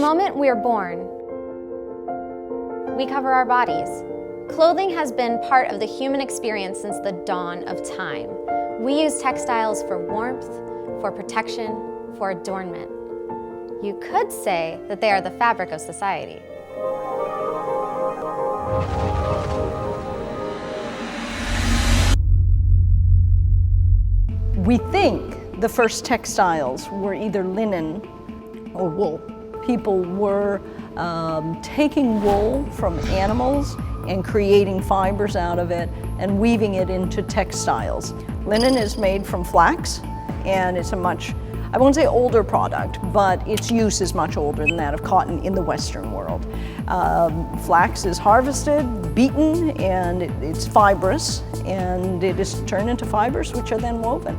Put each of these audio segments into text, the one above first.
moment we are born, we cover our bodies. Clothing has been part of the human experience since the dawn of time. We use textiles for warmth, for protection, for adornment. You could say that they are the fabric of society. We think the first textiles were either linen or wool. People were taking wool from animals and creating fibers out of it and weaving it into textiles. Linen is made from flax, and it's a much, I won't say older product, but its use is much older than that of cotton in the Western world. Flax is harvested, beaten, and it's fibrous, and it is turned into fibers which are then woven.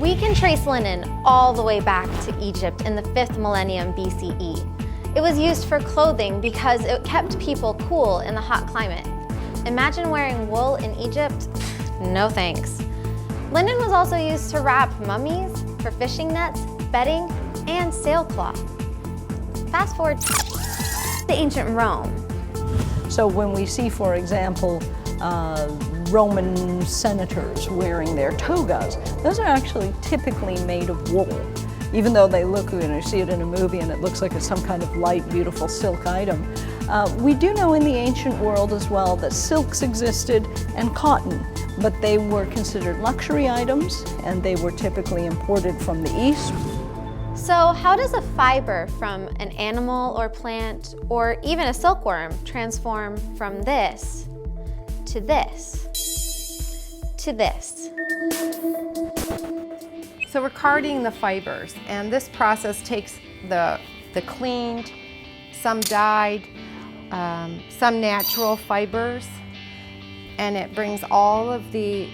We can trace linen all the way back to Egypt in the 5th millennium BCE. It was used for clothing because it kept people cool in the hot climate. Imagine wearing wool in Egypt? No thanks. Linen was also used to wrap mummies, for fishing nets, bedding, and sailcloth. Fast forward to ancient Rome. So when we see, for example, Roman senators wearing their togas, those are actually typically made of wool. Even though they look, you see it in a movie and it looks like it's some kind of light, beautiful silk item. We do know in the ancient world as well that silks existed and cotton, but they were considered luxury items and they were typically imported from the East. So how does a fiber from an animal or plant or even a silkworm transform from this to this to this? So we're carding the fibers, and this process takes the cleaned, some dyed, some natural fibers, and it brings all of the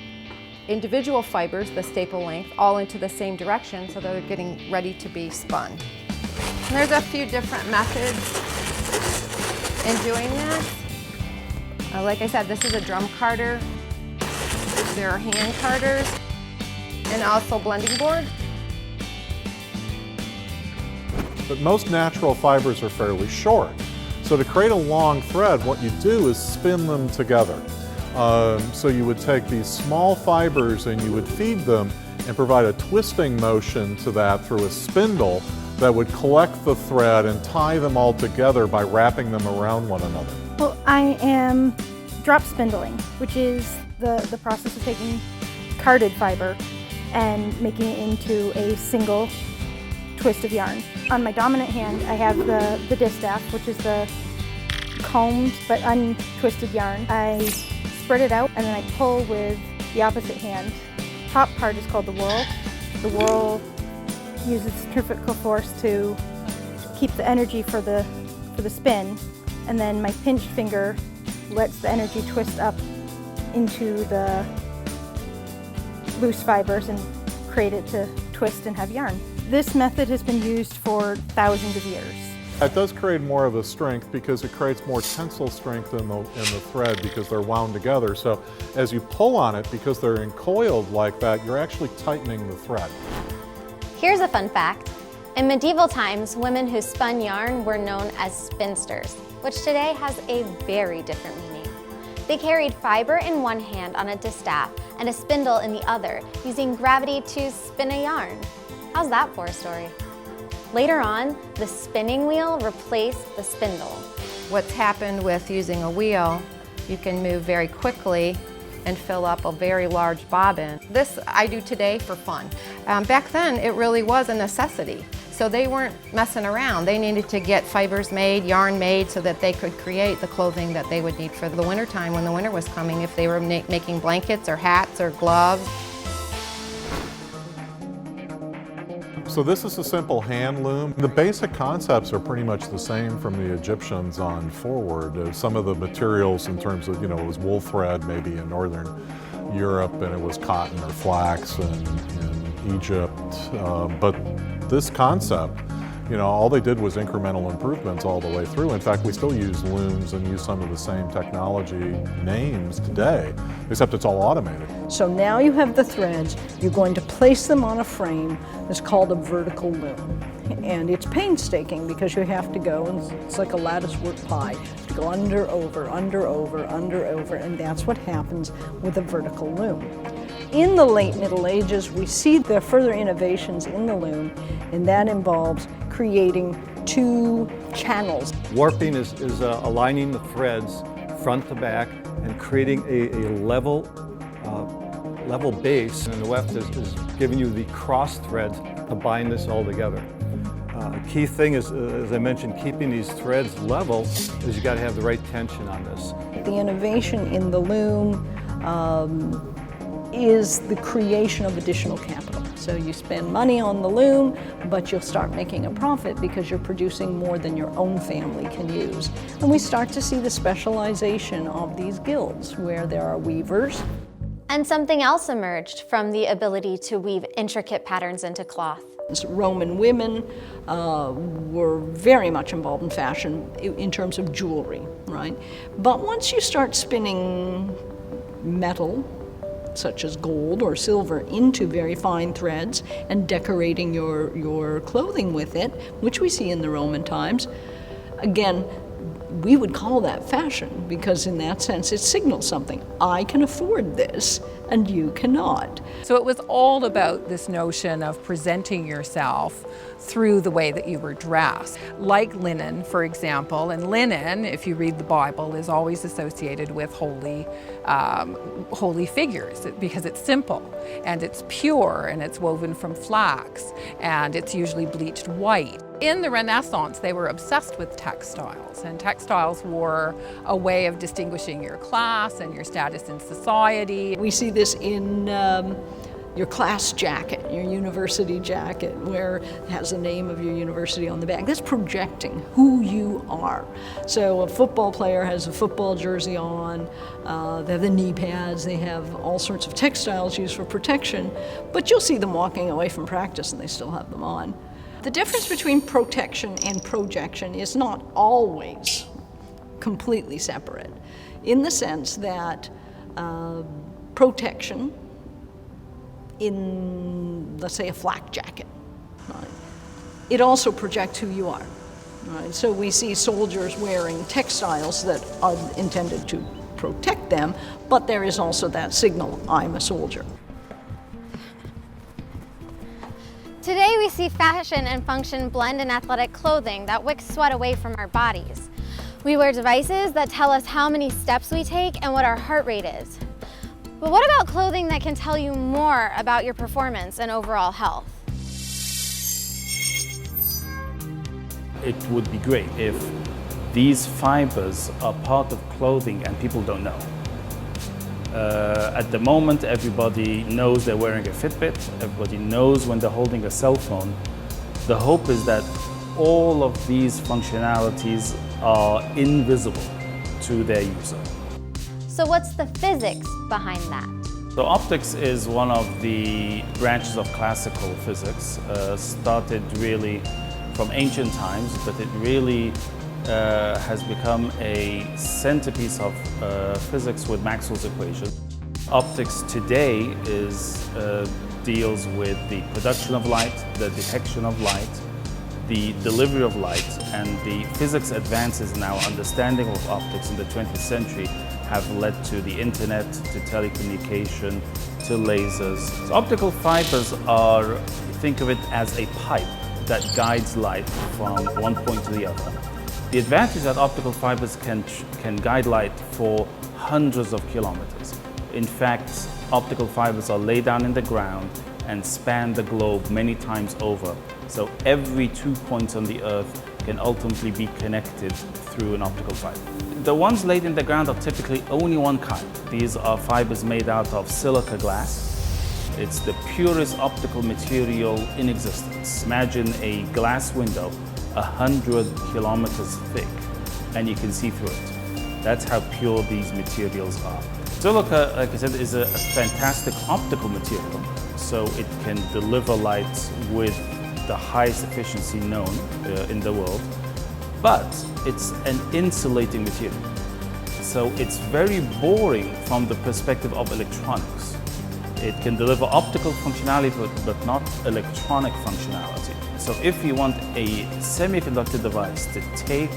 individual fibers, the staple length, all into the same direction so they're getting ready to be spun. And there's a few different methods in doing this. Like I said, this is a drum carder. There are hand carders, and also blending board. But most natural fibers are fairly short. So to create a long thread, what you do is spin them together. So you would take these small fibers and you would feed them and provide a twisting motion to that through a spindle that would collect the thread and tie them all together by wrapping them around one another. Well, I am drop spindling, which is the process of taking carded fiber and making it into a single twist of yarn. On my dominant hand, I have the distaff, which is the combed but untwisted yarn. I spread it out and then I pull with the opposite hand. Top part is called the whorl. The whorl uses centrifugal force to keep the energy for the spin, and then my pinch finger lets the energy twist up into the loose fibers and create it to twist and have yarn. This method has been used for thousands of years. It does create more of a strength because it creates more tensile strength in the thread because they're wound together. So as you pull on it, because they're encoiled like that, you're actually tightening the thread. Here's a fun fact. In medieval times, women who spun yarn were known as spinsters, which today has a very different meaning. They carried fiber in one hand on a distaff and a spindle in the other, using gravity to spin a yarn. How's that for a story? Later on, the spinning wheel replaced the spindle. What's happened with using a wheel, you can move very quickly and fill up a very large bobbin. This I do today for fun. Back then, it really was a necessity. So they weren't messing around. They needed to get fibers made, yarn made, so that they could create the clothing that they would need for the winter time when the winter was coming, if they were making blankets or hats or gloves. So this is a simple hand loom. The basic concepts are pretty much the same from the Egyptians on forward. Some of the materials in terms of, it was wool thread maybe in Northern Europe, and it was cotton or flax in Egypt. But this concept, all they did was incremental improvements all the way through. In fact, we still use looms and use some of the same technology names today, except it's all automated. So now you have the threads, you're going to place them on a frame that's called a vertical loom. And it's painstaking because you have to go, and it's like a lattice work pie, to go under, over, under, over, under, over, and that's what happens with a vertical loom. In the late Middle Ages, we see the further innovations in the loom, and that involves creating two channels. Warping is aligning the threads front to back and creating a level base, and the weft is giving you the cross threads to bind this all together. A key thing is, as I mentioned, keeping these threads level, is you got to have the right tension on this. The innovation in the loom is the creation of additional capital. So you spend money on the loom, but you'll start making a profit because you're producing more than your own family can use. And we start to see the specialization of these guilds, where there are weavers. And something else emerged from the ability to weave intricate patterns into cloth. Roman women were very much involved in fashion in terms of jewelry, right? But once you start spinning metal, such as gold or silver, into very fine threads and decorating your clothing with it, which we see in the Roman times, again, we would call that fashion, because in that sense it signals something. I can afford this and you cannot. So it was all about this notion of presenting yourself through the way that you were dressed. Like linen, for example, and linen, if you read the Bible, is always associated with holy figures because it's simple and it's pure and it's woven from flax and it's usually bleached white. In the Renaissance, they were obsessed with textiles, and textiles were a way of distinguishing your class and your status in society. We see this in your class jacket, your university jacket, where it has the name of your university on the back. That's projecting who you are. So a football player has a football jersey on, they have the knee pads, they have all sorts of textiles used for protection, but you'll see them walking away from practice and they still have them on. The difference between protection and projection is not always completely separate, in the sense that protection in, let's say, a flak jacket, right, it also projects who you are. Right? So we see soldiers wearing textiles that are intended to protect them, but there is also that signal, I'm a soldier. Today we see fashion and function blend in athletic clothing that wicks sweat away from our bodies. We wear devices that tell us how many steps we take and what our heart rate is. But what about clothing that can tell you more about your performance and overall health? It would be great if these fibers are part of clothing and people don't know. At the moment, everybody knows they're wearing a Fitbit, everybody knows when they're holding a cell phone. The hope is that all of these functionalities are invisible to their user. So what's the physics behind that? So optics is one of the branches of classical physics, started really from ancient times, but it really has become a centerpiece of physics with Maxwell's equation. Optics today deals with the production of light, the detection of light, the delivery of light, and the physics advances in our understanding of optics in the 20th century have led to the internet, to telecommunication, to lasers. So optical fibers are, think of it as a pipe that guides light from one point to the other. The advantage is that optical fibers can guide light for hundreds of kilometers. In fact, optical fibers are laid down in the ground and span the globe many times over. So every 2 points on the Earth can ultimately be connected through an optical fiber. The ones laid in the ground are typically only one kind. These are fibers made out of silica glass. It's the purest optical material in existence. Imagine a glass window 100 kilometers thick, and you can see through it. That's how pure these materials are. Silica, like I said, is a fantastic optical material, so it can deliver light with the highest efficiency known in the world, but it's an insulating material. So it's very boring from the perspective of electronics. It can deliver optical functionality, but not electronic functionality. So if you want a semiconductor device to take,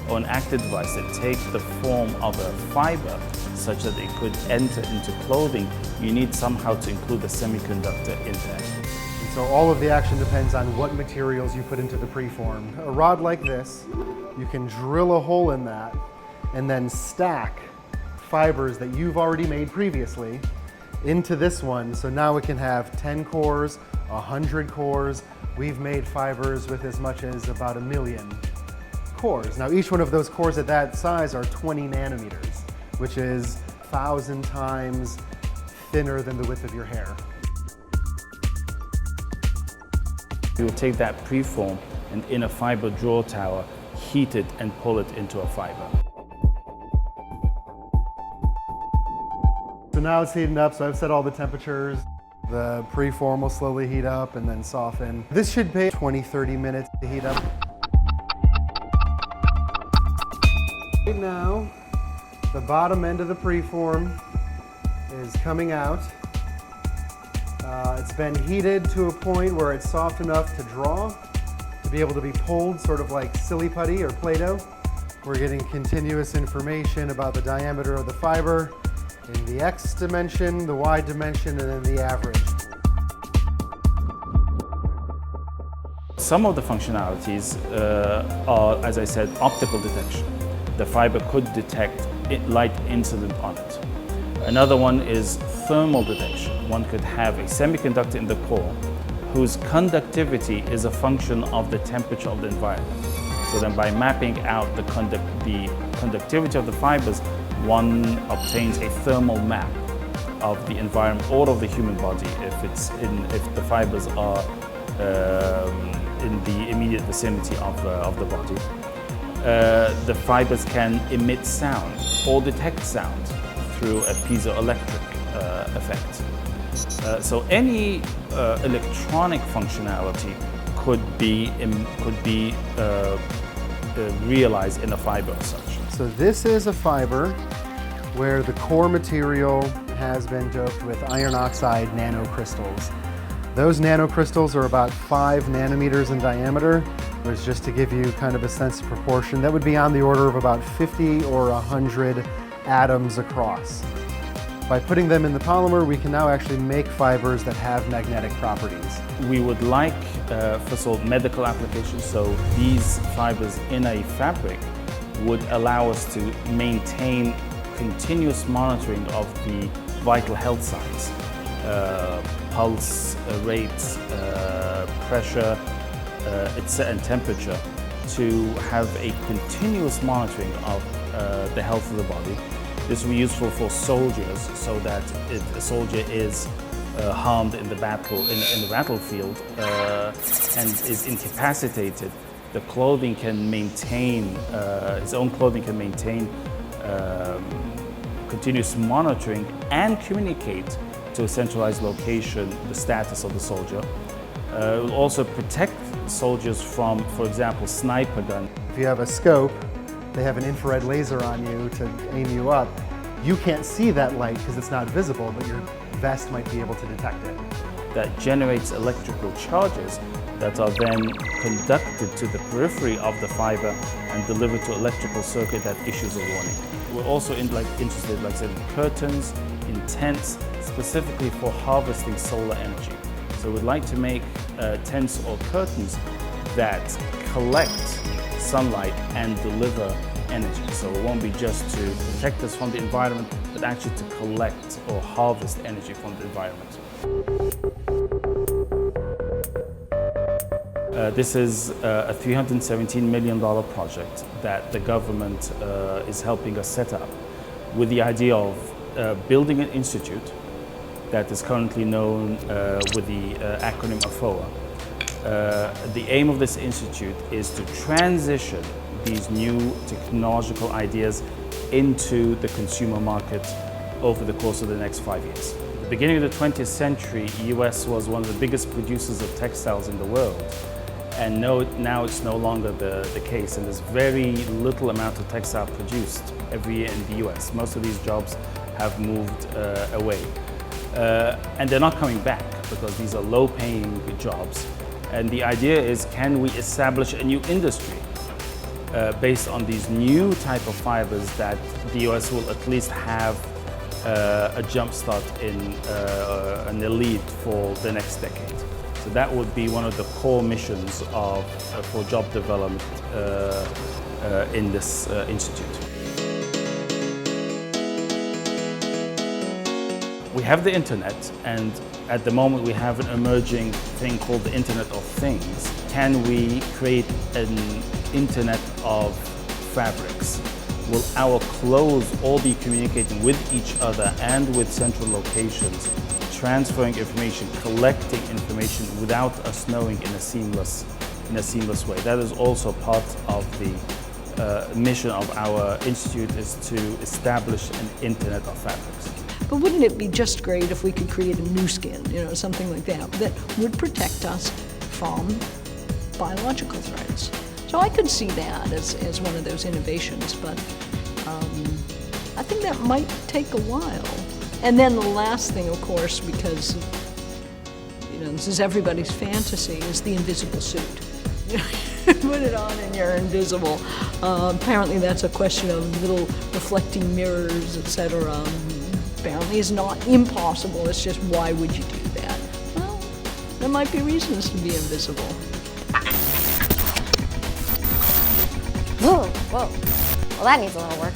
or an active device to take the form of a fiber such that it could enter into clothing, you need somehow to include the semiconductor in there. And so all of the action depends on what materials you put into the preform. A rod like this, you can drill a hole in that and then stack fibers that you've already made previously into this one. So now it can have 10 cores, 100 cores. We've made fibers with as much as about 1 million cores. Now each one of those cores at that size are 20 nanometers, which is 1,000 times thinner than the width of your hair. You will take that preform and in a fiber draw tower, heat it and pull it into a fiber. So now it's heating up, so I've set all the temperatures. The preform will slowly heat up and then soften. This should take 20-30 minutes to heat up. Right now, the bottom end of the preform is coming out. It's been heated to a point where it's soft enough to draw, to be able to be pulled sort of like silly putty or Play-Doh. We're getting continuous information about the diameter of the fiber in the X dimension, the Y dimension, and then the average. Some of the functionalities are, as I said, optical detection. The fiber could detect light incident on it. Another one is thermal detection. One could have a semiconductor in the core whose conductivity is a function of the temperature of the environment. So then by mapping out the conductivity of the fibers, one obtains a thermal map of the environment or of the human body if the fibers are in the immediate vicinity of the body. The fibers can emit sound or detect sound through a piezoelectric effect. So any electronic functionality could be realized in a fiber of such. So this is a fiber where the core material has been doped with iron oxide nanocrystals. Those nanocrystals are about 5 nanometers in diameter, which just to give you kind of a sense of proportion, that would be on the order of about 50 or 100 atoms across. By putting them in the polymer, we can now actually make fibers that have magnetic properties. We would like, first of all, medical applications, so these fibers in a fabric would allow us to maintain continuous monitoring of the vital health signs, pulse rates, pressure, and temperature, to have a continuous monitoring of the health of the body. This will be useful for soldiers, so that if a soldier is harmed in the battlefield and is incapacitated, the clothing can maintain, his own clothing can maintain continuous monitoring and communicate to a centralized location the status of the soldier. It will also protect soldiers from, for example, sniper gun. If you have a scope, they have an infrared laser on you to aim you up. You can't see that light because it's not visible, but your vest might be able to detect it. That generates electrical charges that are then conducted to the periphery of the fiber and delivered to electrical circuit that issues a warning. We're also interested, like I said, in curtains, in tents, specifically for harvesting solar energy. So we'd like to make tents or curtains that collect sunlight and deliver energy. So it won't be just to protect us from the environment, but actually to collect or harvest energy from the environment. This is a $317 million project that the government is helping us set up with the idea of building an institute that is currently known with the acronym AFOA. The aim of this institute is to transition these new technological ideas into the consumer market over the course of the next 5 years. At the beginning of the 20th century, the US was one of the biggest producers of textiles in the world. And now it's no longer the case, and there's very little amount of textile produced every year in the US. Most of these jobs have moved away. And they're not coming back because these are low-paying jobs. And the idea is, can we establish a new industry based on these new type of fibers that the US will at least have a jump start in an elite for the next decade. So that would be one of the core missions for job development in this institute. We have the internet, and at the moment we have an emerging thing called the Internet of Things. Can we create an Internet of Fabrics? Will our clothes all be communicating with each other and with central locations, transferring information, collecting information without us knowing in a seamless way? That is also part of the mission of our institute, is to establish an Internet of Fabrics. But wouldn't it be just great if we could create a new skin, something like that, that would protect us from biological threats? So I could see that as one of those innovations, but I think that might take a while. And then the last thing, of course, because this is everybody's fantasy, is the invisible suit. Put it on and you're invisible. Apparently that's a question of little reflecting mirrors, etc. Apparently it's not impossible, it's just why would you do that? Well, there might be reasons to be invisible. Whoa. Well, that needs a little work.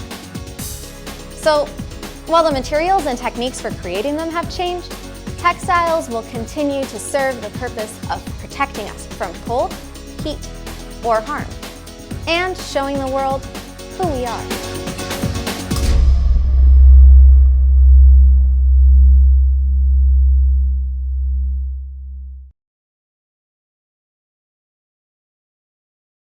So, while the materials and techniques for creating them have changed, textiles will continue to serve the purpose of protecting us from cold, heat, or harm, and showing the world who we are.